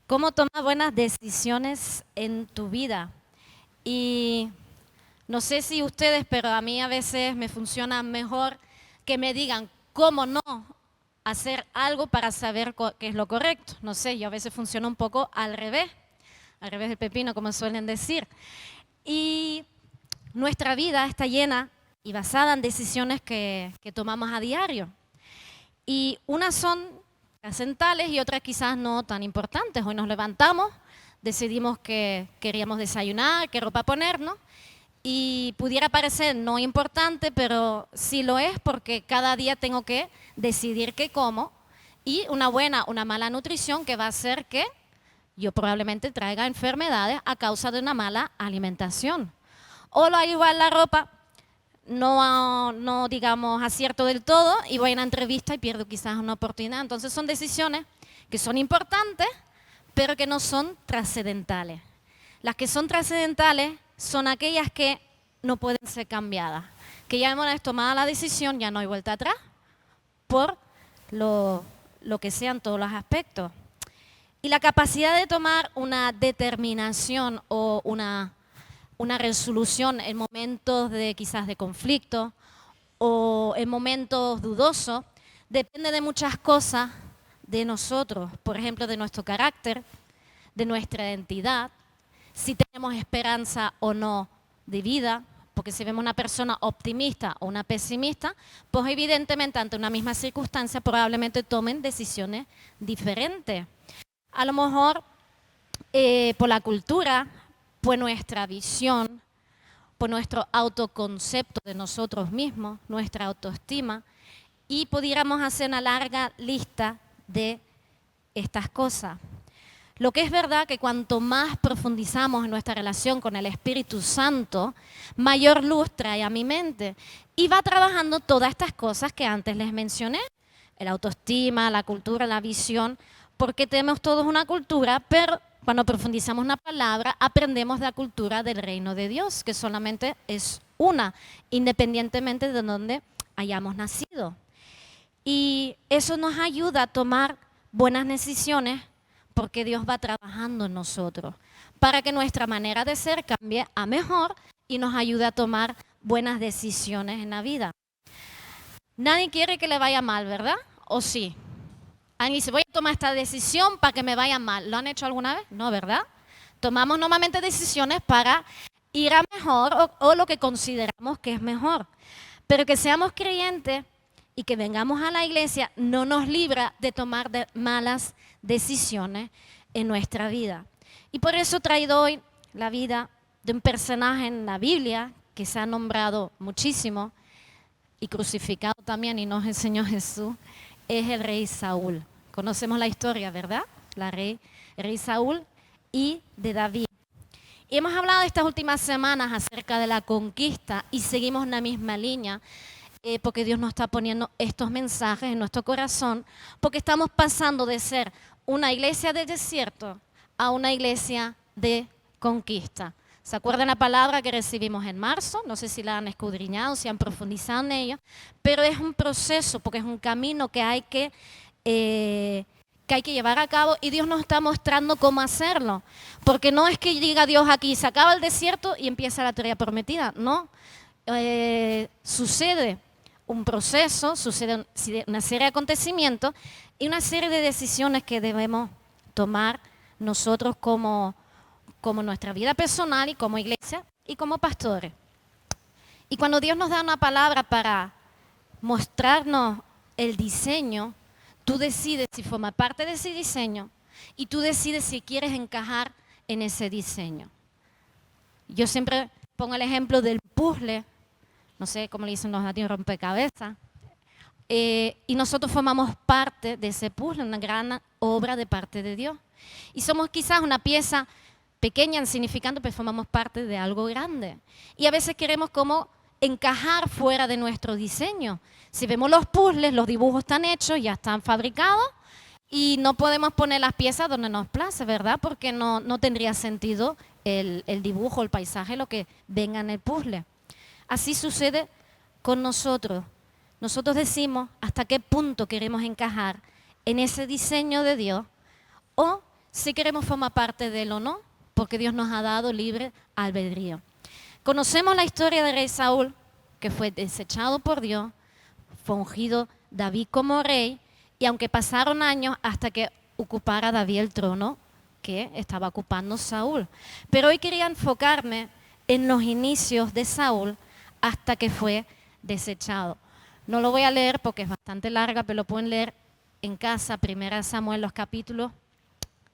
cómo tomar buenas decisiones en tu vida. Y no sé si ustedes, pero a mí a veces me funciona mejor que me digan cómo no hacer algo para saber qué es lo correcto. No sé, yo a veces funciona un poco al revés del pepino, como suelen decir. Y nuestra vida está llena y basada en decisiones que tomamos a diario. Y unas son trascendentales y otras quizás no tan importantes. Hoy nos levantamos, decidimos que queríamos desayunar, qué ropa ponernos, y pudiera parecer no importante, pero sí lo es porque cada día tengo que decidir qué como, y una buena, una mala nutrición que va a hacer que yo probablemente traiga enfermedades a causa de una mala alimentación. O lo igual la ropa, no digamos acierto del todo y voy a una entrevista y pierdo quizás una oportunidad. Entonces son decisiones que son importantes, pero que no son trascendentales. Las que son trascendentales son aquellas que no pueden ser cambiadas, que ya hemos tomado la decisión, ya no hay vuelta atrás, por lo que sean todos los aspectos. Y la capacidad de tomar una determinación o una resolución en momentos de quizás de conflicto o en momentos dudosos depende de muchas cosas de nosotros, por ejemplo, de nuestro carácter, de nuestra identidad, si tenemos esperanza o no de vida, porque si vemos una persona optimista o una pesimista, pues evidentemente ante una misma circunstancia probablemente tomen decisiones diferentes. A lo mejor por la cultura, por nuestra visión, por nuestro autoconcepto de nosotros mismos, nuestra autoestima, y pudiéramos hacer una larga lista de estas cosas. Lo que es verdad que cuanto más profundizamos en nuestra relación con el Espíritu Santo, mayor luz trae a mi mente y va trabajando todas estas cosas que antes les mencioné, el autoestima, la cultura, la visión, porque tenemos todos una cultura, pero cuando profundizamos una palabra, aprendemos de la cultura del reino de Dios, que solamente es una, independientemente de donde hayamos nacido. Y eso nos ayuda a tomar buenas decisiones porque Dios va trabajando en nosotros para que nuestra manera de ser cambie a mejor y nos ayude a tomar buenas decisiones en la vida. Nadie quiere que le vaya mal, ¿verdad? ¿O sí? Alguien dice, voy a tomar esta decisión para que me vaya mal. ¿Lo han hecho alguna vez? No, ¿verdad? Tomamos normalmente decisiones para ir a mejor o lo que consideramos que es mejor. Pero que seamos creyentes y que vengamos a la iglesia no nos libra de tomar malas decisiones en nuestra vida. Y por eso he traído hoy la vida de un personaje en la Biblia que se ha nombrado muchísimo y crucificado también y nos enseñó Jesús, es el rey Saúl. Conocemos la historia, ¿verdad? El rey Saúl y de David. Y hemos hablado estas últimas semanas acerca de la conquista y seguimos en la misma línea porque Dios nos está poniendo estos mensajes en nuestro corazón, porque estamos pasando de ser una iglesia de desierto a una iglesia de conquista. ¿Se acuerdan la palabra que recibimos en marzo? No sé si la han escudriñado, si han profundizado en ella, pero es un proceso, porque es un camino que hay que llevar a cabo y Dios nos está mostrando cómo hacerlo. Porque no es que diga Dios aquí, se acaba el desierto y empieza la tierra prometida, no. Sucede un proceso, sucede una serie de acontecimientos y una serie de decisiones que debemos tomar nosotros como nuestra vida personal y como iglesia y como pastores. Y cuando Dios nos da una palabra para mostrarnos el diseño, tú decides si forma parte de ese diseño y tú decides si quieres encajar en ese diseño. Yo siempre pongo el ejemplo del puzzle, no sé cómo le dicen los latinos, rompecabezas, y nosotros formamos parte de ese puzzle, una gran obra de parte de Dios. Y somos quizás una pieza pequeña, insignificante, pero formamos parte de algo grande. Y a veces queremos como encajar fuera de nuestro diseño. Si vemos los puzzles, los dibujos están hechos, ya están fabricados y no podemos poner las piezas donde nos place, ¿verdad? Porque no tendría sentido el dibujo, el paisaje, lo que venga en el puzzle. Así sucede con nosotros. Nosotros decimos hasta qué punto queremos encajar en ese diseño de Dios o si queremos formar parte de él o no, porque Dios nos ha dado libre albedrío. Conocemos la historia del rey Saúl, que fue desechado por Dios, fue ungido David como rey, y aunque pasaron años hasta que ocupara David el trono que estaba ocupando Saúl. Pero hoy quería enfocarme en los inicios de Saúl hasta que fue desechado. No lo voy a leer porque es bastante larga, pero lo pueden leer en casa, 1 Samuel, los capítulos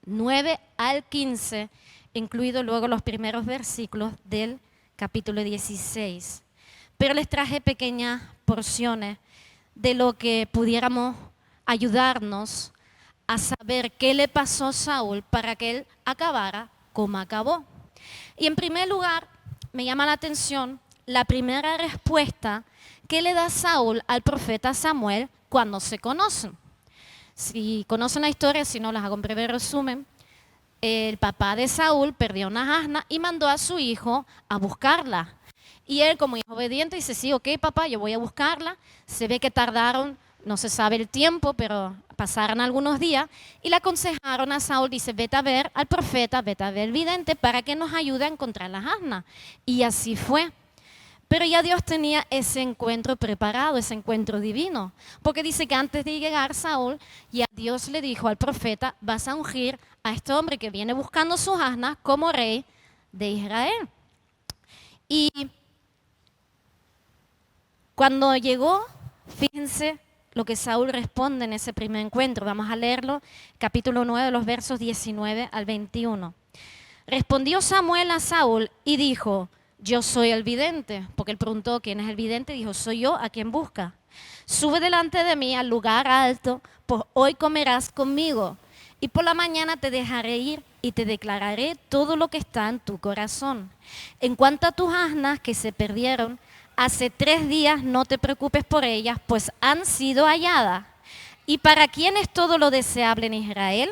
9 al 15, incluido luego los primeros versículos del capítulo 16. Pero les traje pequeñas porciones de lo que pudiéramos ayudarnos a saber qué le pasó a Saúl para que él acabara como acabó. Y en primer lugar, me llama la atención la primera respuesta que le da Saúl al profeta Samuel cuando se conocen. Si conocen la historia, si no, las hago en breve resumen. El papá de Saúl perdió unas asnas y mandó a su hijo a buscarla. Y él, como hijo obediente, dice, sí, ok, papá, yo voy a buscarla. Se ve que tardaron, no se sabe el tiempo, pero pasaron algunos días. Y le aconsejaron a Saúl, dice, vete a ver al profeta, vete a ver al vidente, para que nos ayude a encontrar las asnas. Y así fue. Pero ya Dios tenía ese encuentro preparado, ese encuentro divino. Porque dice que antes de llegar Saúl, ya Dios le dijo al profeta, vas a ungir a este hombre que viene buscando sus asnas como rey de Israel. Y cuando llegó, fíjense lo que Saúl responde en ese primer encuentro. Vamos a leerlo, capítulo 9, los versos 19 al 21. Respondió Samuel a Saúl y dijo, yo soy el vidente, porque él preguntó quién es el vidente, dijo, soy yo a quien busca. Sube delante de mí al lugar alto, pues hoy comerás conmigo, y por la mañana te dejaré ir y te declararé todo lo que está en tu corazón. En cuanto a tus asnas que se perdieron, hace 3 días no te preocupes por ellas, pues han sido halladas. ¿Y para quién es todo lo deseable en Israel?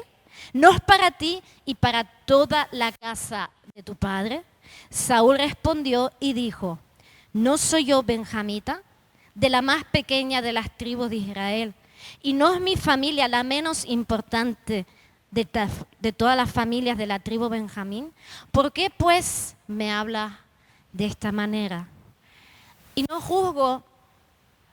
¿No es para ti y para toda la casa de tu padre? Saúl respondió y dijo, ¿no soy yo benjamita, de la más pequeña de las tribus de Israel? ¿Y no es mi familia la menos importante de todas las familias de la tribu Benjamín? ¿Por qué pues me habla de esta manera? Y no juzgo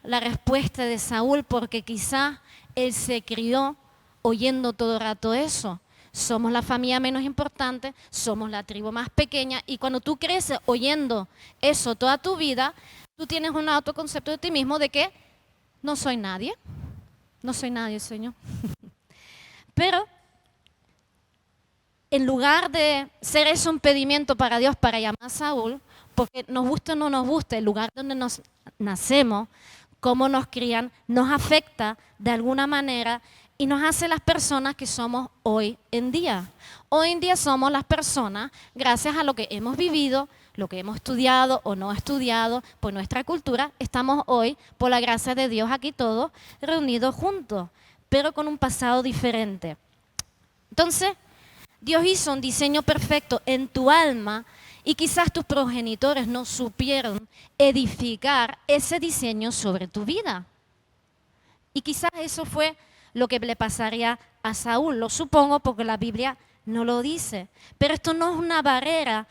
la respuesta de Saúl porque quizá él se crió oyendo todo el rato eso. Somos la familia menos importante, somos la tribu más pequeña, y cuando tú creces oyendo eso toda tu vida, tú tienes un autoconcepto de ti mismo de que no soy nadie, Señor. Pero en lugar de ser eso un impedimento para Dios para llamar a Saúl, porque nos guste o no nos guste, el lugar donde nos nacemos, cómo nos crían, nos afecta de alguna manera y nos hace las personas que somos hoy en día. Hoy en día somos las personas, gracias a lo que hemos vivido, lo que hemos estudiado o no estudiado, por nuestra cultura, estamos hoy, por la gracia de Dios, aquí todos reunidos juntos, pero con un pasado diferente. Entonces, Dios hizo un diseño perfecto en tu alma y quizás tus progenitores no supieron edificar ese diseño sobre tu vida. Y quizás eso fue lo que le pasaría a Saúl, lo supongo porque la Biblia no lo dice. Pero esto no es una barrera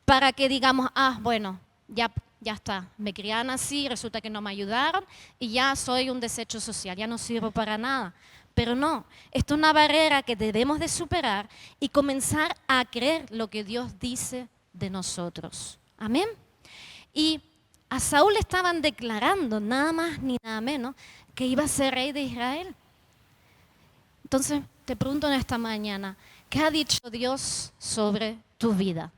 para que digamos, bueno, ya está, me criaron así, resulta que no me ayudaron y ya soy un desecho social, ya no sirvo para nada. Pero no, esto es una barrera que debemos de superar y comenzar a creer lo que Dios dice de nosotros. Amén. Y a Saúl le estaban declarando nada más ni nada menos que iba a ser rey de Israel. Entonces te pregunto en esta mañana, ¿qué ha dicho Dios sobre tu vida?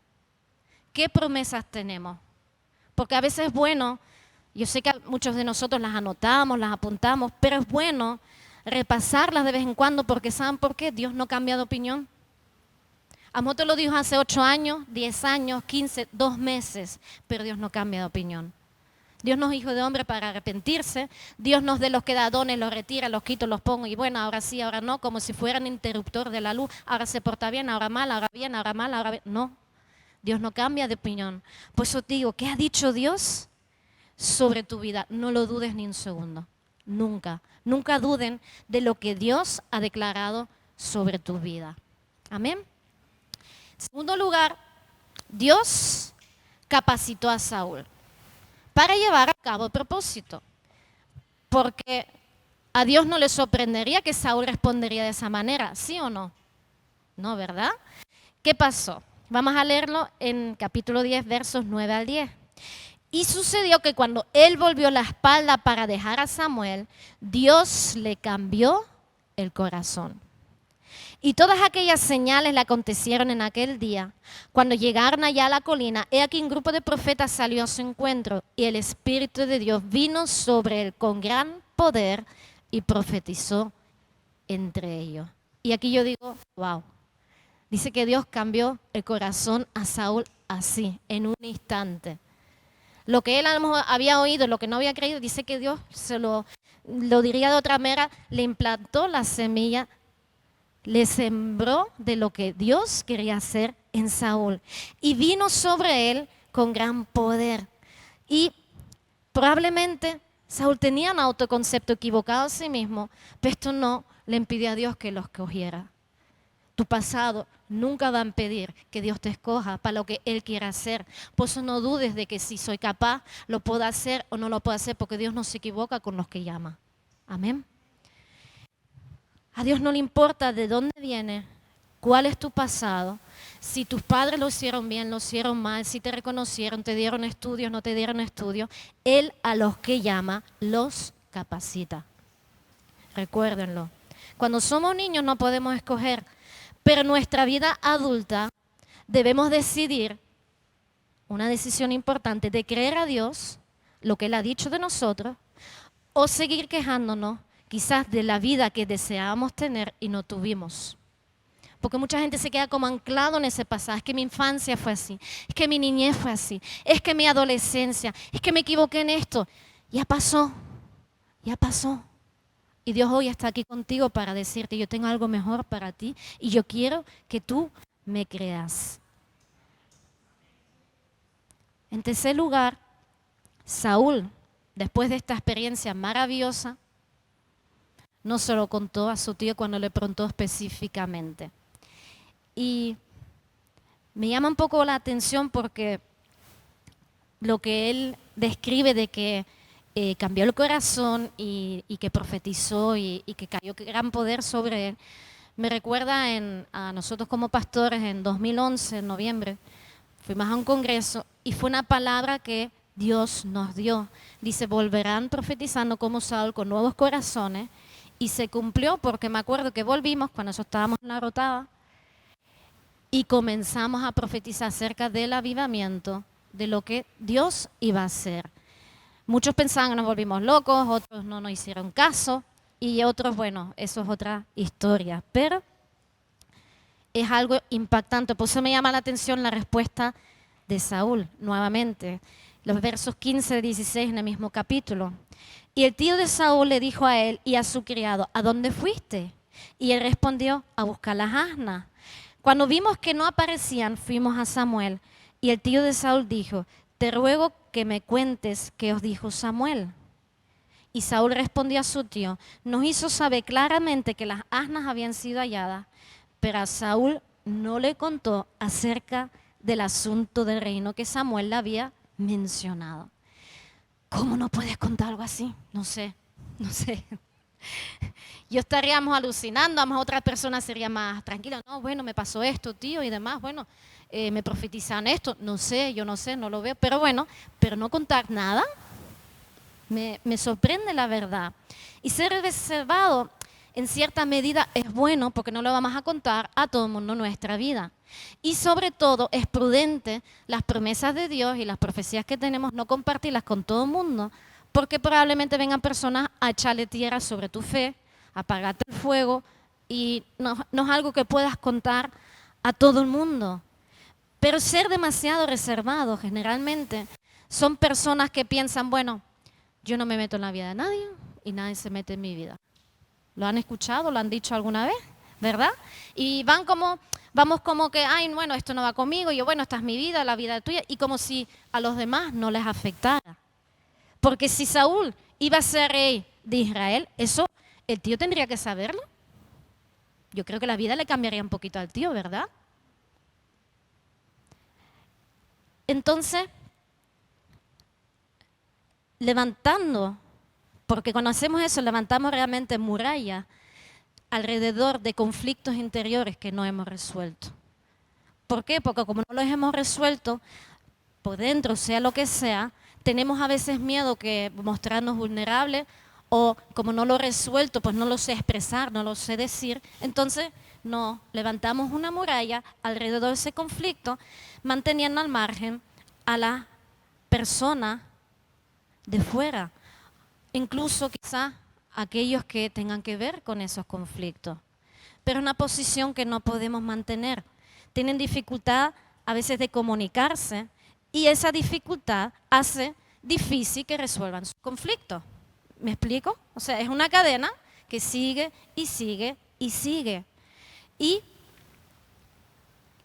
¿Qué promesas tenemos? Porque a veces es bueno, yo sé que muchos de nosotros las anotamos, las apuntamos, pero es bueno repasarlas de vez en cuando porque ¿saben por qué? Dios no cambia de opinión. A lo mejor te lo dijo hace 8 años, 10 años, 15, 2 meses, pero Dios no cambia de opinión. Dios nos hizo de hombre para arrepentirse, Dios nos de los que da dones, los retira, los quito, los pongo y bueno, ahora sí, ahora no, como si fueran interruptor de la luz, ahora se porta bien, ahora mal, ahora bien, ahora mal, ahora bien. No, Dios no cambia de opinión. Por eso te digo, ¿qué ha dicho Dios sobre tu vida? No lo dudes ni un segundo, nunca. Nunca duden de lo que Dios ha declarado sobre tu vida. Amén. En segundo lugar, Dios capacitó a Saúl para llevar a cabo el propósito. Porque a Dios no le sorprendería que Saúl respondería de esa manera, ¿sí o no? No, ¿verdad? ¿Qué pasó? Vamos a leerlo en capítulo 10, versos 9 al 10. Y sucedió que cuando él volvió la espalda para dejar a Samuel, Dios le cambió el corazón. Y todas aquellas señales le acontecieron en aquel día. Cuando llegaron allá a la colina, he aquí un grupo de profetas salió a su encuentro y el Espíritu de Dios vino sobre él con gran poder y profetizó entre ellos. Y aquí yo digo, wow. Dice que Dios cambió el corazón a Saúl así, en un instante. Lo que él a lo mejor había oído, lo que no había creído, dice que Dios lo diría de otra manera, le implantó la semilla, le sembró de lo que Dios quería hacer en Saúl. Y vino sobre él con gran poder. Y probablemente Saúl tenía un autoconcepto equivocado a sí mismo, pero esto no le impidió a Dios que lo escogiera. Tu pasado nunca va a impedir que Dios te escoja para lo que Él quiera hacer. Por eso no dudes de que si soy capaz, lo puedo hacer o no lo puedo hacer, porque Dios no se equivoca con los que llama. Amén. A Dios no le importa de dónde viene, cuál es tu pasado, si tus padres lo hicieron bien, lo hicieron mal, si te reconocieron, te dieron estudios, no te dieron estudios. Él a los que llama los capacita. Recuérdenlo. Cuando somos niños no podemos escoger, pero en nuestra vida adulta debemos decidir una decisión importante de creer a Dios, lo que Él ha dicho de nosotros, o seguir quejándonos quizás de la vida que deseábamos tener y no tuvimos. Porque mucha gente se queda como anclado en ese pasado. Es que mi infancia fue así, es que mi niñez fue así, es que mi adolescencia, es que me equivoqué en esto. Ya pasó, ya pasó. Y Dios hoy está aquí contigo para decirte, yo tengo algo mejor para ti y yo quiero que tú me creas. En tercer lugar, Saúl, después de esta experiencia maravillosa, no se lo contó a su tío cuando le preguntó específicamente. Y me llama un poco la atención porque lo que él describe de que cambió el corazón y que profetizó y que cayó gran poder sobre él, me recuerda a nosotros como pastores en 2011, en noviembre, fuimos a un congreso y fue una palabra que Dios nos dio. Dice, volverán profetizando como Saúl con nuevos corazones. Y se cumplió porque me acuerdo que volvimos cuando nosotros estábamos en la rotada y comenzamos a profetizar acerca del avivamiento, de lo que Dios iba a hacer. Muchos pensaban que nos volvimos locos, otros no nos hicieron caso y otros, bueno, eso es otra historia. Pero es algo impactante. Por eso me llama la atención la respuesta de Saúl, nuevamente. Los versos 15 y 16 en el mismo capítulo. Y el tío de Saúl le dijo a él y a su criado, ¿a dónde fuiste? Y él respondió, a buscar las asnas. Cuando vimos que no aparecían, fuimos a Samuel. Y el tío de Saúl dijo, te ruego que me cuentes qué os dijo Samuel. Y Saúl respondió a su tío, nos hizo saber claramente que las asnas habían sido halladas, pero a Saúl no le contó acerca del asunto del reino que Samuel le había mencionado. ¿Cómo no puedes contar algo así? No sé. Yo estaríamos alucinando, a lo mejor otra persona sería más tranquila. No, bueno, me pasó esto, tío, y demás. Bueno, me profetizan esto. No sé, yo no sé, no lo veo. Pero bueno, pero no contar nada, me sorprende la verdad. Y ser reservado en cierta medida es bueno porque no lo vamos a contar a todo el mundo en nuestra vida. Y sobre todo es prudente las promesas de Dios y las profecías que tenemos no compartirlas con todo el mundo porque probablemente vengan personas a echarle tierra sobre tu fe, a apagarte el fuego y no es algo que puedas contar a todo el mundo. Pero ser demasiado reservado generalmente son personas que piensan, bueno, yo no me meto en la vida de nadie y nadie se mete en mi vida. ¿Lo han escuchado? ¿Lo han dicho alguna vez? ¿Verdad? Y vamos como que, ay, bueno, esto no va conmigo, y yo, bueno, esta es mi vida, la vida es tuya, y como si a los demás no les afectara. Porque si Saúl iba a ser rey de Israel, eso el tío tendría que saberlo. yo creo que la vida le cambiaría un poquito al tío, ¿verdad? Entonces, levantando, porque cuando hacemos eso, levantamos realmente murallas alrededor de conflictos interiores que no hemos resuelto. ¿Por qué? Porque como no los hemos resuelto, por dentro, sea lo que sea, tenemos a veces miedo que mostrarnos vulnerables, o como no lo he resuelto, pues no lo sé expresar, no lo sé decir. Entonces nos levantamos una muralla alrededor de ese conflicto, manteniendo al margen a la persona de fuera, incluso quizás aquellos que tengan que ver con esos conflictos. Pero es una posición que no podemos mantener. Tienen dificultad a veces de comunicarse, y esa dificultad hace difícil que resuelvan su conflicto. ¿Me explico? O sea, es una cadena que sigue y sigue y sigue. Y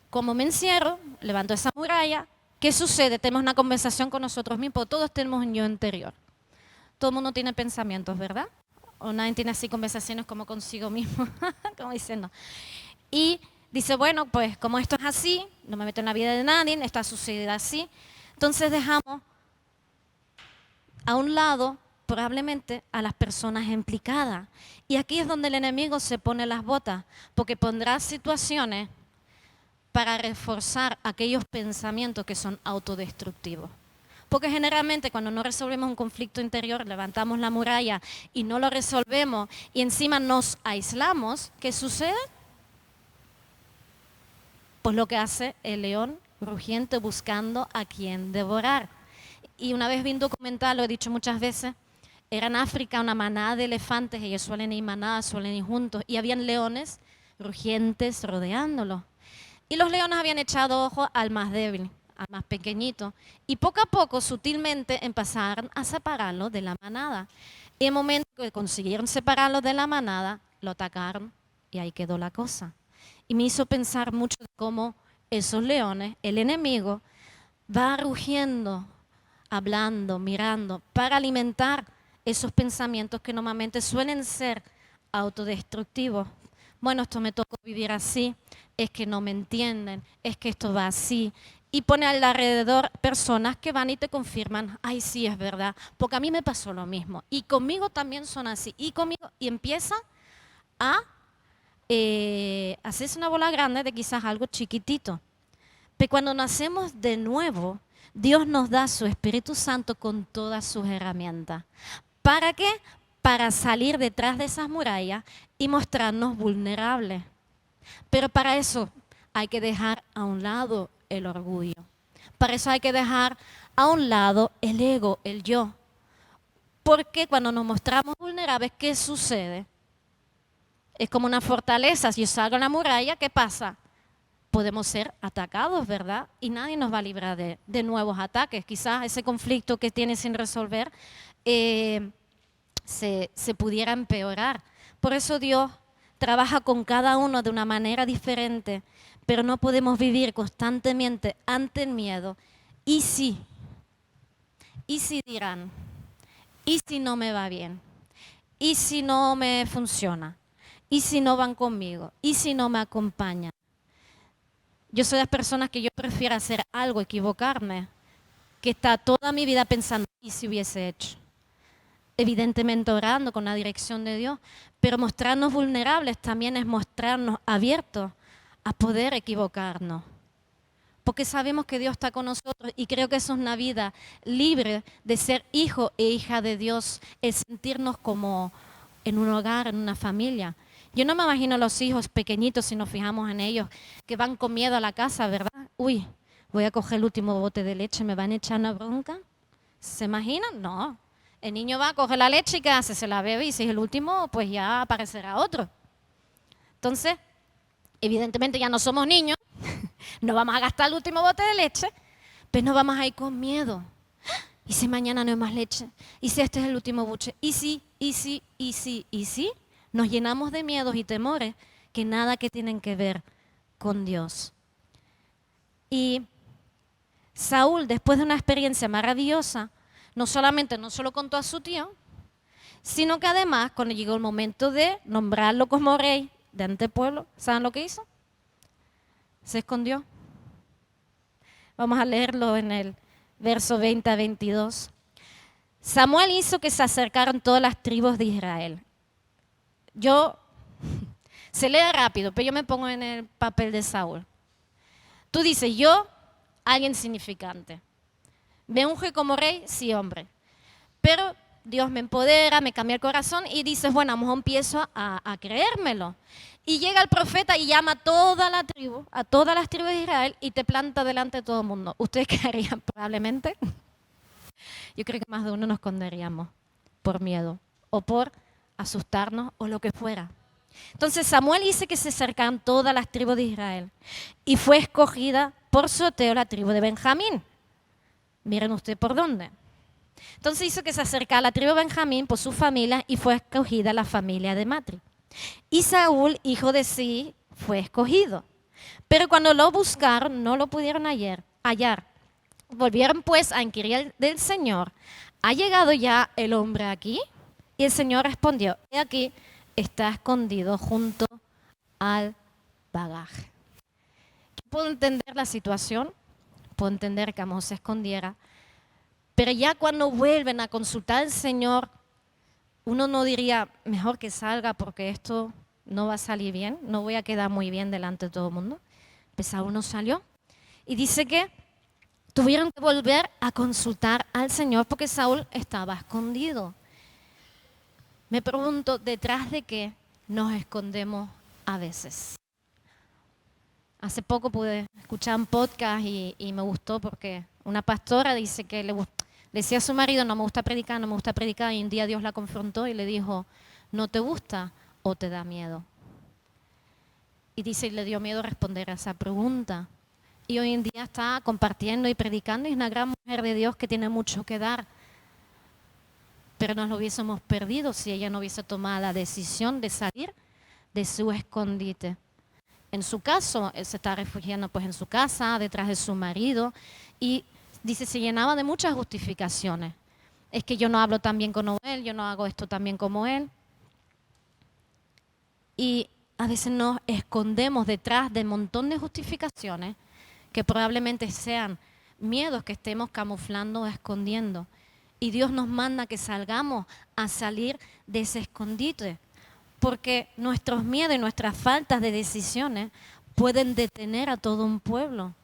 como me encierro, levanto esa muralla, ¿qué sucede? Tenemos una conversación con nosotros mismos, todos tenemos un yo interior. Todo el mundo tiene pensamientos, ¿verdad? O nadie tiene así conversaciones como consigo mismo, como diciendo. Y dice, bueno, pues como esto es así, no me meto en la vida de nadie, esta sucede así. Entonces dejamos a un lado probablemente a las personas implicadas. Y aquí es donde el enemigo se pone las botas, porque pondrá situaciones para reforzar aquellos pensamientos que son autodestructivos. Porque generalmente cuando no resolvemos un conflicto interior, levantamos la muralla y no lo resolvemos y encima nos aislamos, ¿qué sucede? Pues lo que hace el león rugiente buscando a quien devorar. Y una vez vi un documental, lo he dicho muchas veces, era en África una manada de elefantes, ellos suelen ir manadas, suelen ir juntos, y habían leones rugientes rodeándolos. Y los leones habían echado ojo al más débil, al más pequeñito, y poco a poco, sutilmente, empezaron a separarlo de la manada. Y en el momento que consiguieron separarlo de la manada, lo atacaron y ahí quedó la cosa. Y me hizo pensar mucho de cómo esos leones, el enemigo, va rugiendo, hablando, mirando, para alimentar esos pensamientos que normalmente suelen ser autodestructivos. Bueno, esto me tocó vivir así, es que no me entienden, es que esto va así. Y pone alrededor personas que van y te confirman, ay, sí, es verdad, porque a mí me pasó lo mismo. Y conmigo también son así. Y empieza a hacerse una bola grande de quizás algo chiquitito. Pero cuando nacemos de nuevo, Dios nos da su Espíritu Santo con todas sus herramientas. ¿Para qué? Para salir detrás de esas murallas y mostrarnos vulnerables. Pero para eso hay que dejar a un lado el orgullo. Para eso hay que dejar a un lado el ego, el yo. Porque cuando nos mostramos vulnerables, ¿qué sucede? Es como una fortaleza. Si yo salgo a la muralla, ¿qué pasa? Podemos ser atacados, ¿verdad? Y nadie nos va a librar de nuevos ataques. Quizás ese conflicto que tiene sin resolver se pudiera empeorar. Por eso Dios trabaja con cada uno de una manera diferente, pero no podemos vivir constantemente ante el miedo. ¿Y si? ¿Y si dirán? ¿Y si no me va bien? ¿Y si no me funciona? ¿Y si no van conmigo? ¿Y si no me acompañan? Yo soy de las personas que yo prefiero hacer algo, equivocarme, que estar toda mi vida pensando, ¿y si hubiese hecho? Evidentemente orando con la dirección de Dios, pero mostrarnos vulnerables también es mostrarnos abiertos a poder equivocarnos. Porque sabemos que Dios está con nosotros y creo que eso es una vida libre de ser hijo e hija de Dios, es sentirnos como en un hogar, en una familia. Yo no me imagino a los hijos pequeñitos, si nos fijamos en ellos, que van con miedo a la casa, ¿verdad? Uy, voy a coger el último bote de leche, ¿me van a echar una bronca? ¿Se imaginan? No. El niño va a coger la leche y ¿qué hace? Se la bebe y si es el último, pues ya aparecerá otro. Entonces, evidentemente ya no somos niños, no vamos a gastar el último bote de leche, pero no vamos a ir con miedo. ¿Y si mañana no hay más leche? ¿Y si este es el último buche? ¿Y si? Nos llenamos de miedos y temores que nada que tienen que ver con Dios. Y Saúl, después de una experiencia maravillosa, no solo contó a su tío, sino que además, cuando llegó el momento de nombrarlo como rey, de ante el pueblo, ¿saben lo que hizo? Se escondió. Vamos a leerlo en el verso 20 a 22. Samuel hizo que se acercaran todas las tribus de Israel. Se lee rápido, pero yo me pongo en el papel de Saúl. Tú dices, yo, alguien significante. Me unge como rey, sí, hombre. Pero Dios me empodera, me cambia el corazón y dices, bueno, a lo mejor empiezo a creérmelo. Y llega el profeta y llama a toda la tribu, a todas las tribus de Israel y te planta delante de todo el mundo. ¿Ustedes qué harían probablemente? Yo creo que más de uno nos esconderíamos por miedo o por asustarnos o lo que fuera. Entonces Samuel dice que se acercaron todas las tribus de Israel y fue escogida por sorteo la tribu de Benjamín. Miren usted por dónde. Entonces hizo que se acercara la tribu de Benjamín por su familia y fue escogida la familia de Matri. Y Saúl, hijo de Sí, fue escogido. Pero cuando lo buscaron, no lo pudieron hallar. Volvieron pues a inquirir del Señor, ¿ha llegado ya el hombre aquí? Y el Señor respondió, he aquí, está escondido junto al bagaje. Yo puedo entender la situación, puedo entender que Amós se escondiera, pero ya cuando vuelven a consultar al Señor, uno no diría, mejor que salga porque esto no va a salir bien, no voy a quedar muy bien delante de todo el mundo. Pues Saúl no salió. Y dice que tuvieron que volver a consultar al Señor porque Saúl estaba escondido. Me pregunto, ¿detrás de qué nos escondemos a veces? Hace poco pude escuchar un podcast y me gustó porque una pastora dice que le decía a su marido, no me gusta predicar, y un día Dios la confrontó y le dijo, ¿no te gusta o te da miedo? Y dice, y le dio miedo responder a esa pregunta. Y hoy en día está compartiendo y predicando y es una gran mujer de Dios que tiene mucho que dar. Pero nos lo hubiésemos perdido si ella no hubiese tomado la decisión de salir de su escondite. En su caso, él se está refugiando pues en su casa, detrás de su marido, y dice, se llenaba de muchas justificaciones. Es que yo no hablo tan bien como él, yo no hago esto tan bien como él. Y a veces nos escondemos detrás de un montón de justificaciones que probablemente sean miedos que estemos camuflando o escondiendo. Y Dios nos manda que salgamos a salir de ese escondite, porque nuestros miedos y nuestras faltas de decisiones pueden detener a todo un pueblo.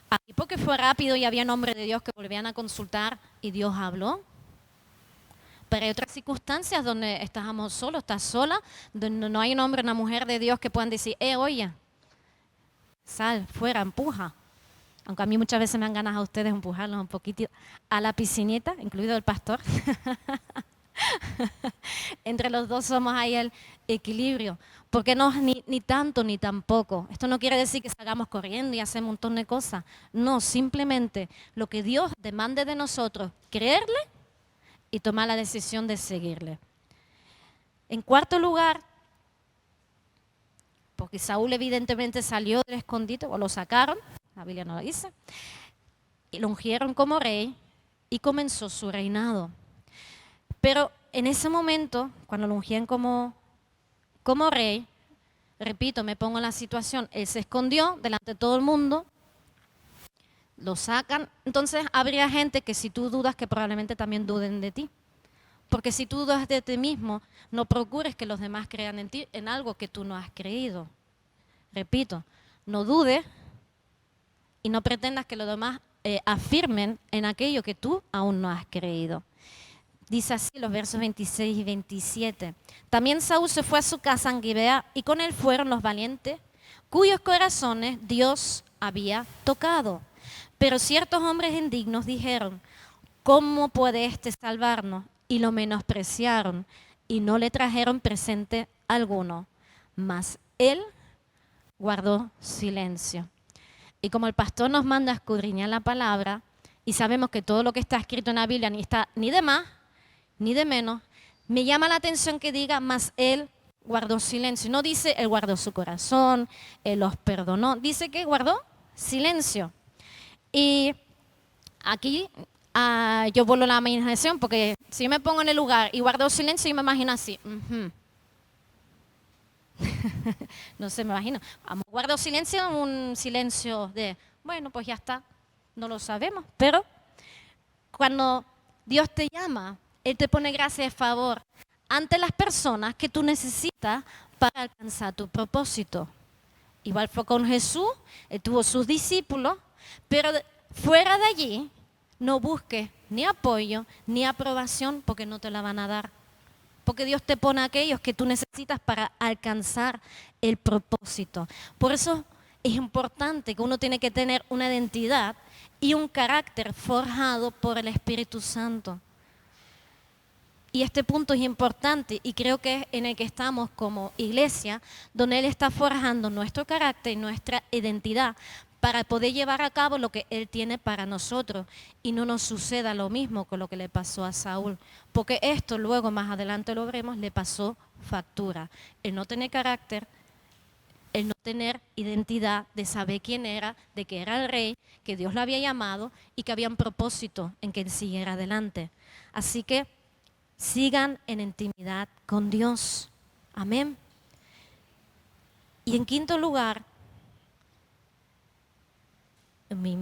Aquí porque fue rápido y había hombres de Dios que volvían a consultar y Dios habló. Pero hay otras circunstancias donde estamos solos, estás sola, donde no hay un hombre o una mujer de Dios que puedan decir, oye, sal, fuera, empuja. Aunque a mí muchas veces me dan ganas a ustedes empujarlos un poquito a la piscinita, incluido el pastor. Entre los dos somos ahí el equilibrio. Porque no ni tanto ni tampoco. Esto no quiere decir que salgamos corriendo y hacemos un montón de cosas. No, simplemente lo que Dios demande de nosotros, creerle y tomar la decisión de seguirle. En cuarto lugar, porque Saúl evidentemente salió del escondite, o lo sacaron, la Biblia no lo dice, y lo ungieron como rey y comenzó su reinado. Pero en ese momento, cuando lo ungían como rey, repito, me pongo en la situación, él se escondió delante de todo el mundo, lo sacan, entonces habría gente que si tú dudas que probablemente también duden de ti. Porque si tú dudas de ti mismo, no procures que los demás crean en ti, en algo que tú no has creído. Repito, no dudes y no pretendas que los demás afirmen en aquello que tú aún no has creído. Dice así los versos 26 y 27. También Saúl se fue a su casa en Gibea y con él fueron los valientes cuyos corazones Dios había tocado. Pero ciertos hombres indignos dijeron, ¿cómo puede éste salvarnos? Y lo menospreciaron y no le trajeron presente alguno. Mas él guardó silencio. Y como el pastor nos manda a escudriñar la palabra y sabemos que todo lo que está escrito en la Biblia ni está ni de más ni de menos, me llama la atención que diga, mas él guardó silencio. No dice él guardó su corazón, él los perdonó, dice que guardó silencio. Y aquí yo vuelvo a la imaginación, porque si yo me pongo en el lugar y guardo silencio, yo me imagino así. No sé, me imagino. Guardo silencio, un silencio de, bueno, pues ya está, no lo sabemos. Pero cuando Dios te llama, Él te pone gracia de favor ante las personas que tú necesitas para alcanzar tu propósito. Igual fue con Jesús, Él tuvo sus discípulos, pero fuera de allí no busques ni apoyo ni aprobación porque no te la van a dar. Porque Dios te pone a aquellos que tú necesitas para alcanzar el propósito. Por eso es importante que uno tiene que tener una identidad y un carácter forjado por el Espíritu Santo. Y este punto es importante y creo que es en el que estamos como iglesia, donde Él está forjando nuestro carácter y nuestra identidad para poder llevar a cabo lo que Él tiene para nosotros y no nos suceda lo mismo con lo que le pasó a Saúl. Porque esto luego más adelante lo veremos, le pasó factura. El no tener carácter, el no tener identidad de saber quién era, de que era el rey, que Dios lo había llamado y que había un propósito en que Él siguiera adelante. Así que sigan en intimidad con Dios. Amén. Y en quinto lugar, en mi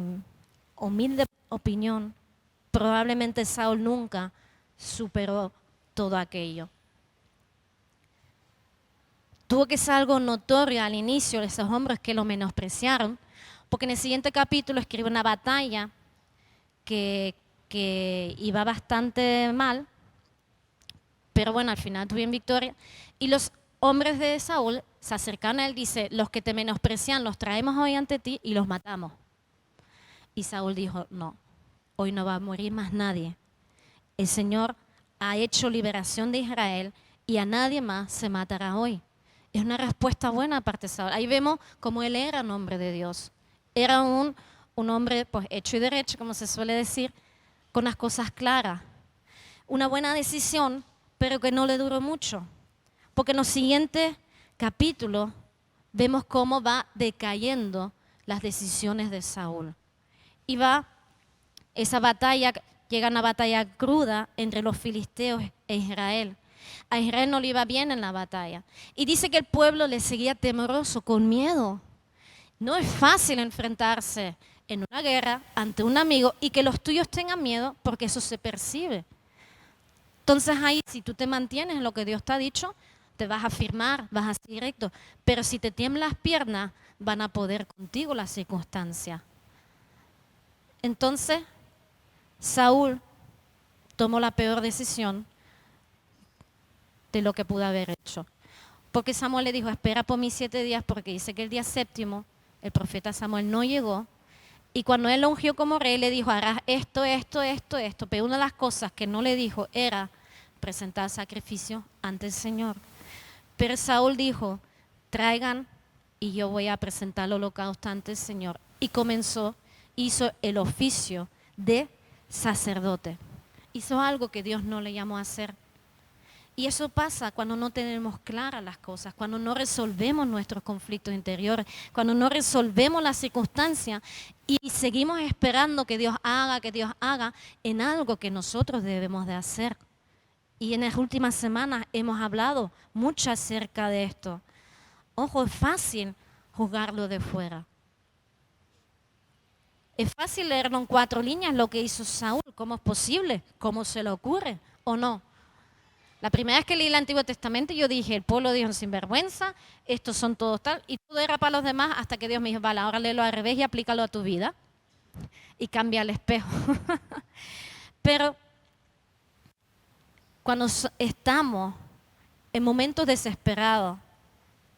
humilde opinión, probablemente Saúl nunca superó todo aquello. Tuvo que ser algo notorio al inicio de esos hombres que lo menospreciaron, porque en el siguiente capítulo escribe una batalla que iba bastante mal, pero bueno, al final tuvieron victoria. Y los hombres de Saúl se acercaron a él, dice, los que te menosprecian los traemos hoy ante ti y los matamos. Y Saúl dijo, no, hoy no va a morir más nadie. El Señor ha hecho liberación de Israel y a nadie más se matará hoy. Es una respuesta buena aparte de Saúl. Ahí vemos cómo él era un hombre de Dios. Era un hombre pues hecho y derecho, como se suele decir, con las cosas claras. Una buena decisión, pero que no le duró mucho. Porque en los siguientes capítulos vemos cómo va decayendo las decisiones de Saúl. Y va esa batalla, llega una batalla cruda entre los filisteos e Israel. A Israel no le iba bien en la batalla. Y dice que el pueblo le seguía temeroso, con miedo. No es fácil enfrentarse en una guerra ante un amigo y que los tuyos tengan miedo porque eso se percibe. Entonces ahí, si tú te mantienes en lo que Dios te ha dicho, te vas a afirmar, vas a seguir recto. Pero si te tiemblan las piernas, van a poder contigo las circunstancias. Entonces, Saúl tomó la peor decisión de lo que pudo haber hecho. Porque Samuel le dijo, espera por mí 7 días, porque dice que el día séptimo el profeta Samuel no llegó. Y cuando él lo ungió como rey, le dijo, harás esto. Pero una de las cosas que no le dijo era presentar sacrificio ante el Señor. Pero Saúl dijo, traigan y yo voy a presentar el holocausto ante el Señor. Y hizo el oficio de sacerdote. Hizo algo que Dios no le llamó a hacer. Y eso pasa cuando no tenemos claras las cosas, cuando no resolvemos nuestros conflictos interiores, cuando no resolvemos las circunstancias y seguimos esperando que Dios haga en algo que nosotros debemos de hacer. Y en las últimas semanas hemos hablado mucho acerca de esto. Ojo, es fácil juzgarlo de fuera. Es fácil leerlo en 4 líneas lo que hizo Saúl. ¿Cómo es posible? ¿Cómo se le ocurre? ¿O no? La primera vez que leí el Antiguo Testamento yo dije, el pueblo de Dios sinvergüenza, estos son todos tal, y todo era para los demás hasta que Dios me dijo, vale, ahora léelo al revés y aplícalo a tu vida. Y cambia el espejo. Pero cuando estamos en momentos desesperados,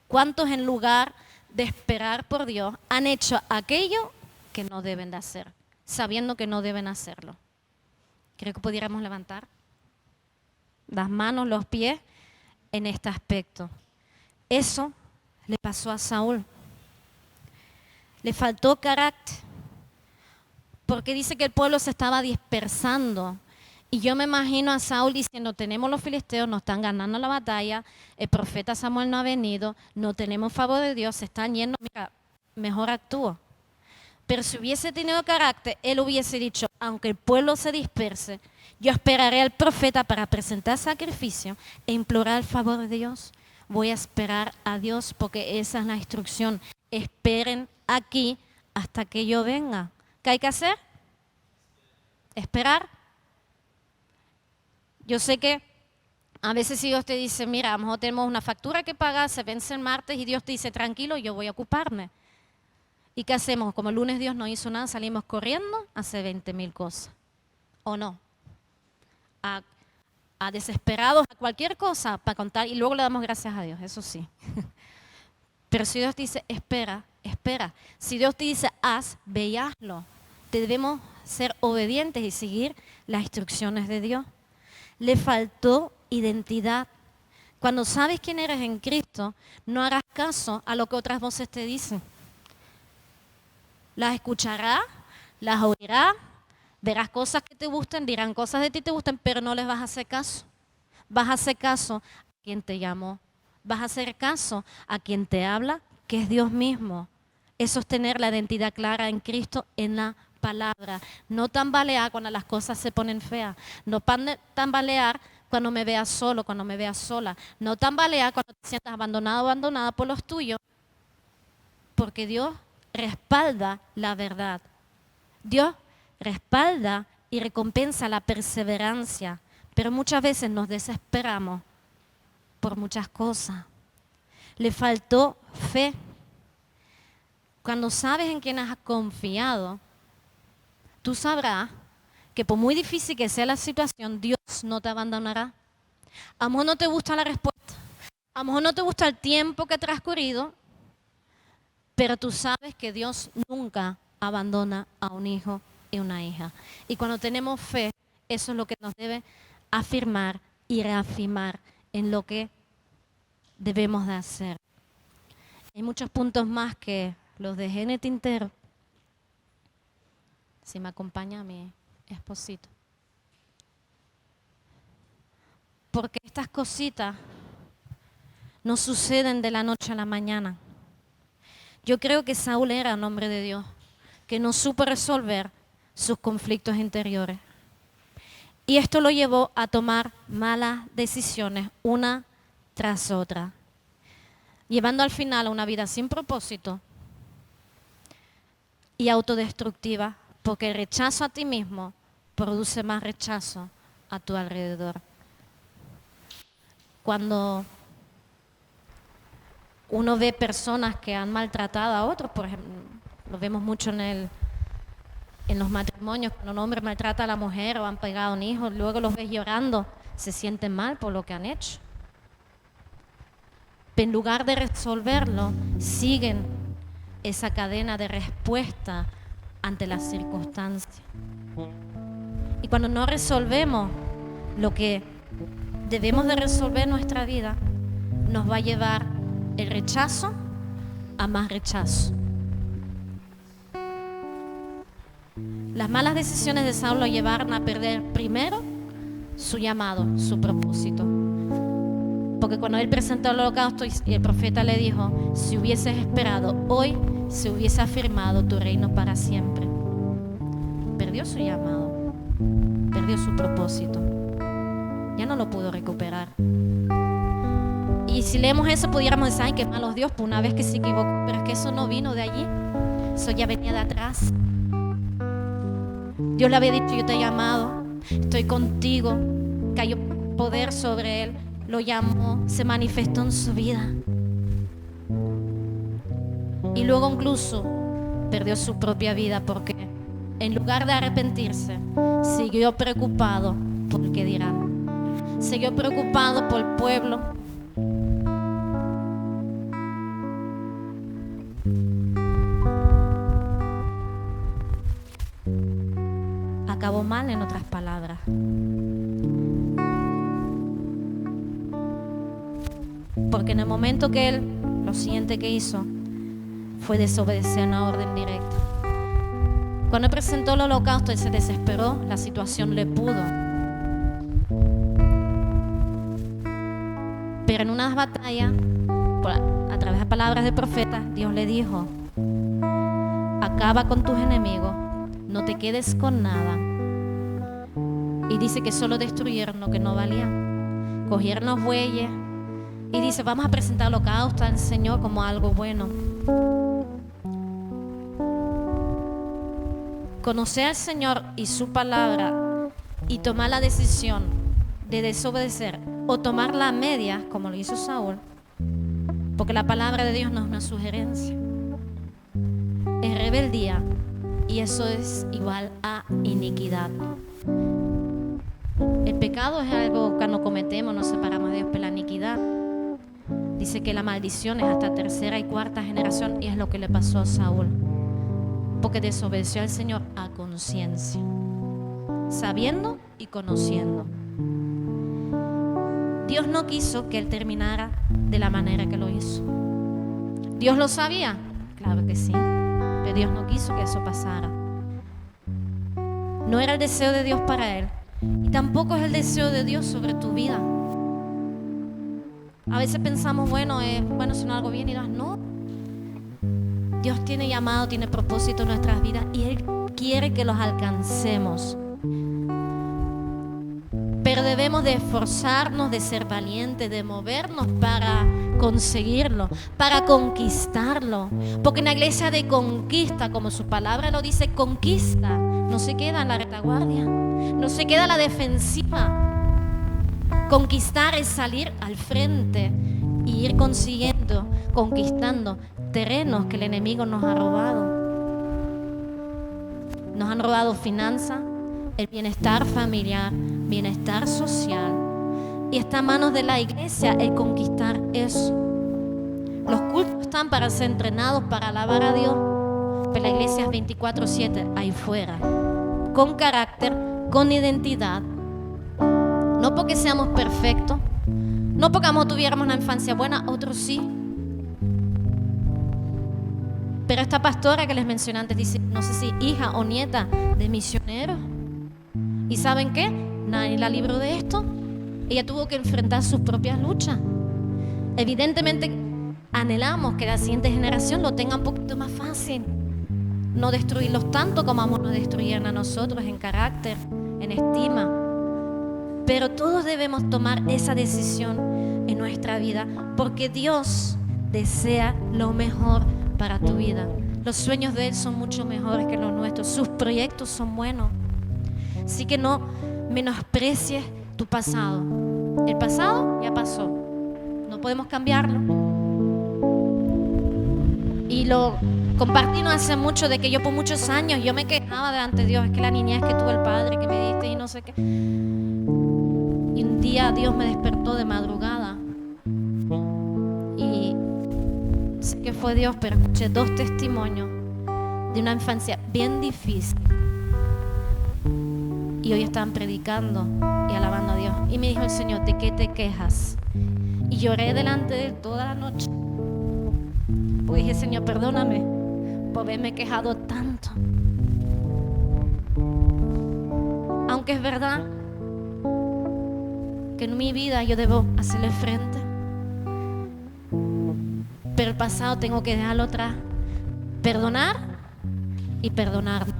¿cuántos en lugar de esperar por Dios han hecho aquello que no deben de hacer, sabiendo que no deben hacerlo? Creo que pudiéramos levantar las manos, los pies en este aspecto. Eso le pasó a Saúl. Le faltó carácter, porque dice que el pueblo se estaba dispersando. Y yo me imagino a Saúl diciendo, tenemos los filisteos, nos están ganando la batalla, el profeta Samuel no ha venido, no tenemos favor de Dios, se están yendo, mira, mejor actúo. Pero si hubiese tenido carácter, él hubiese dicho, aunque el pueblo se disperse, yo esperaré al profeta para presentar sacrificio e implorar el favor de Dios. voy a esperar a Dios porque esa es la instrucción. Esperen aquí hasta que yo venga. ¿Qué hay que hacer? Esperar. Yo sé que a veces si Dios te dice, mira, a lo mejor tenemos una factura que pagar, se vence el martes y Dios te dice, tranquilo, yo voy a ocuparme. ¿Y qué hacemos? Como el lunes Dios no hizo nada, salimos corriendo a hacer 20,000 cosas. ¿O no? A desesperados, a cualquier cosa para contar y luego le damos gracias a Dios, eso sí. Pero si Dios te dice, espera, espera. Si Dios te dice, haz, ve y hazlo. Debemos ser obedientes y seguir las instrucciones de Dios. Le faltó identidad. Cuando sabes quién eres en Cristo, no harás caso a lo que otras voces te dicen. Las escucharás, las oirás, verás cosas que te gustan, dirán cosas de ti que te gustan, pero no les vas a hacer caso. Vas a hacer caso a quien te llamó. Vas a hacer caso a quien te habla, que es Dios mismo. Eso es tener la identidad clara en Cristo, en la palabra. No tambalear cuando las cosas se ponen feas. No tambalear cuando me veas solo, cuando me veas sola. No tambalear cuando te sientas abandonado, abandonada por los tuyos. Porque Dios respalda la verdad. Dios respalda y recompensa la perseverancia. Pero muchas veces nos desesperamos por muchas cosas. Le faltó fe. Cuando sabes en quién has confiado, tú sabrás que por muy difícil que sea la situación, Dios no te abandonará. A lo mejor no te gusta la respuesta, a lo mejor no te gusta el tiempo que ha transcurrido, pero tú sabes que Dios nunca abandona a un hijo y una hija. Y cuando tenemos fe, eso es lo que nos debe afirmar y reafirmar en lo que debemos de hacer. Hay muchos puntos más que los dejé en el tintero. Si me acompaña mi esposito. Porque estas cositas no suceden de la noche a la mañana. Yo creo que Saúl era un hombre de Dios, que no supo resolver sus conflictos interiores. Y esto lo llevó a tomar malas decisiones, una tras otra, llevando al final a una vida sin propósito y autodestructiva, porque el rechazo a ti mismo produce más rechazo a tu alrededor. Cuando uno ve personas que han maltratado a otros, por ejemplo, lo vemos mucho en los matrimonios, cuando un hombre maltrata a la mujer o han pegado a un hijo, luego los ves llorando, se sienten mal por lo que han hecho. Pero en lugar de resolverlo, siguen esa cadena de respuesta ante las circunstancias. Y cuando no resolvemos lo que debemos de resolver en nuestra vida, nos va a llevar el rechazo a más rechazo. Las malas decisiones de Saúl lo llevaron a perder primero su llamado, su propósito. Porque cuando él presentó el holocausto y el profeta le dijo, si hubieses esperado hoy, se hubiese afirmado tu reino para siempre. Perdió su llamado, perdió su propósito. Ya no lo pudo recuperar. Y si leemos eso, pudiéramos decir, ay, qué malos Dios, por una vez que se equivocó. Pero es que eso no vino de allí, eso ya venía de atrás. Dios le había dicho, yo te he llamado, estoy contigo. Cayó poder sobre él, lo llamó, se manifestó en su vida. Y luego incluso perdió su propia vida porque en lugar de arrepentirse, siguió preocupado por el que dirán. Siguió preocupado por el pueblo. Acabó mal, en otras palabras. Porque en el momento que él, lo siguiente que hizo fue desobedecer una orden directa. Cuando él presentó el holocausto, él se desesperó, la situación le pudo. Pero en unas batallas, a través de palabras del profeta, Dios le dijo, acaba con tus enemigos, no te quedes con nada. Y dice que solo destruyeron lo que no valía. Cogieron los bueyes, y dice, vamos a presentar holocausto al Señor como algo bueno. Conocer al Señor y su palabra y tomar la decisión de desobedecer o tomar la media, como lo hizo Saúl, porque la palabra de Dios no es una sugerencia, es rebeldía, y eso es igual a iniquidad. El pecado es algo que no cometemos, nos separamos de Dios, pero la iniquidad dice que la maldición es hasta tercera y cuarta generación, y es lo que le pasó a Saúl, porque desobedeció al Señor a conciencia, sabiendo y conociendo. Dios no quiso que él terminara de la manera que lo hizo. ¿Dios lo sabía? Claro que sí, pero Dios no quiso que eso pasara. No era el deseo de Dios para él, y tampoco es el deseo de Dios sobre tu vida. A veces pensamos, bueno, si no algo bien, y no. Dios tiene llamado, tiene propósito en nuestras vidas, y Él quiere que los alcancemos. Pero debemos de esforzarnos, de ser valientes, de movernos para conseguirlo, para conquistarlo. Porque en la iglesia de conquista, como su palabra lo dice, conquista. No se queda en la retaguardia, no se queda en la defensiva. Conquistar es salir al frente y ir consiguiendo, conquistando terrenos que el enemigo nos ha robado. Nos han robado finanzas, el bienestar familiar, bienestar social, y está a manos de la iglesia el conquistar eso. Los cultos están para ser entrenados, para alabar a Dios, pero la iglesia es 24/7 ahí fuera, con carácter, con identidad. No porque seamos perfectos, no porque tuviéramos una infancia buena, otros sí. Pero esta pastora que les mencioné antes dice, no sé si hija o nieta de misioneros. ¿Y saben qué? Nadie la libró de esto. Ella tuvo que enfrentar sus propias luchas. Evidentemente anhelamos que la siguiente generación lo tenga un poquito más fácil. No destruirlos tanto como nos destruyeron a nosotros en carácter, en estima. Pero todos debemos tomar esa decisión en nuestra vida, porque Dios desea lo mejor para tu vida. Los sueños de Él son mucho mejores que los nuestros. Sus proyectos son buenos. Así que no menosprecies tu pasado. El pasado ya pasó. No podemos cambiarlo. Y lo compartí no hace mucho, de que yo por muchos años yo me quejaba delante de Dios, es que la niñez que tuve, el padre que me diste y no sé qué. Y un día Dios me despertó de madrugada. Y sé que fue Dios, pero escuché 2 testimonios de una infancia bien difícil. Y hoy estaban predicando y alabando a Dios. Y me dijo el Señor, ¿de qué te quejas? Y lloré delante de Él toda la noche. Porque dije, Señor, perdóname por haberme quejado tanto. Aunque es verdad que en mi vida yo debo hacerle frente, pero el pasado tengo que dejarlo atrás. Perdonar y perdonarnos.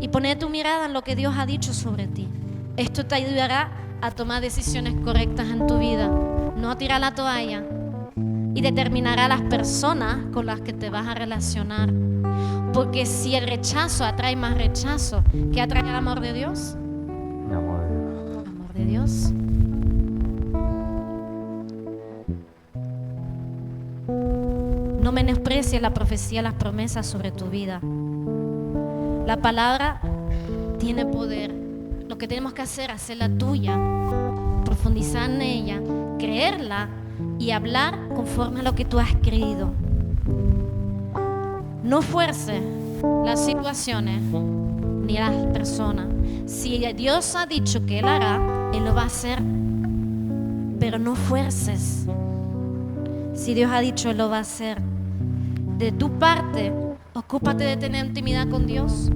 Y poner tu mirada en lo que Dios ha dicho sobre ti. Esto te ayudará a tomar decisiones correctas en tu vida, no a tirar la toalla, y determinará las personas con las que te vas a relacionar. Porque si el rechazo atrae más rechazo, ¿qué atrae el amor de Dios? El amor de Dios. El amor de Dios. No menosprecies la profecía, las promesas sobre tu vida. La palabra tiene poder. Lo que tenemos que hacer es hacerla tuya, profundizar en ella, creerla y hablar conforme a lo que tú has creído. No fuerces las situaciones ni las personas. Si Dios ha dicho que Él hará, Él lo va a hacer. Pero no fuerces. Si Dios ha dicho, Él lo va a hacer. De tu parte, ocúpate de tener intimidad con Dios,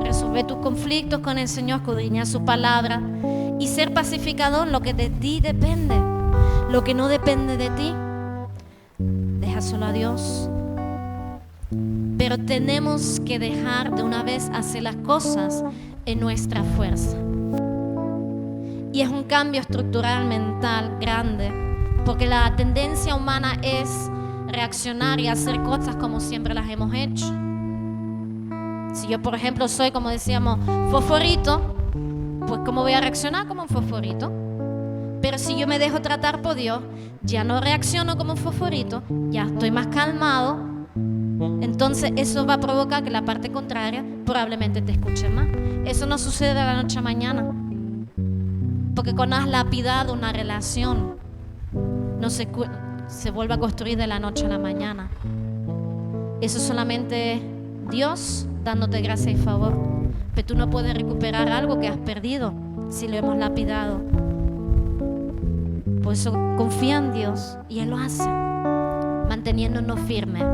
resolver tus conflictos con el Señor, escudriñar su palabra y ser pacificador en lo que de ti depende. Lo que no depende de ti, déjaselo a Dios. Pero tenemos que dejar de una vez hacer las cosas en nuestra fuerza. Y es un cambio estructural mental grande Porque la tendencia humana es reaccionar y hacer cosas como siempre las hemos hecho. Si yo, por ejemplo, soy, como decíamos, fosforito, pues ¿cómo voy a reaccionar? Como un fosforito. Pero si yo me dejo tratar por Dios, ya no reacciono como un fosforito, ya estoy más calmado. Entonces eso va a provocar que la parte contraria probablemente te escuche más. Eso no sucede de la noche a mañana. Porque cuando has lapidado una relación, no se vuelve a construir de la noche a la mañana. Eso solamente es Dios dándote gracia y favor. Pero tú no puedes recuperar algo que has perdido si lo hemos lapidado. Por eso confía en Dios y Él lo hace, manteniéndonos firmes.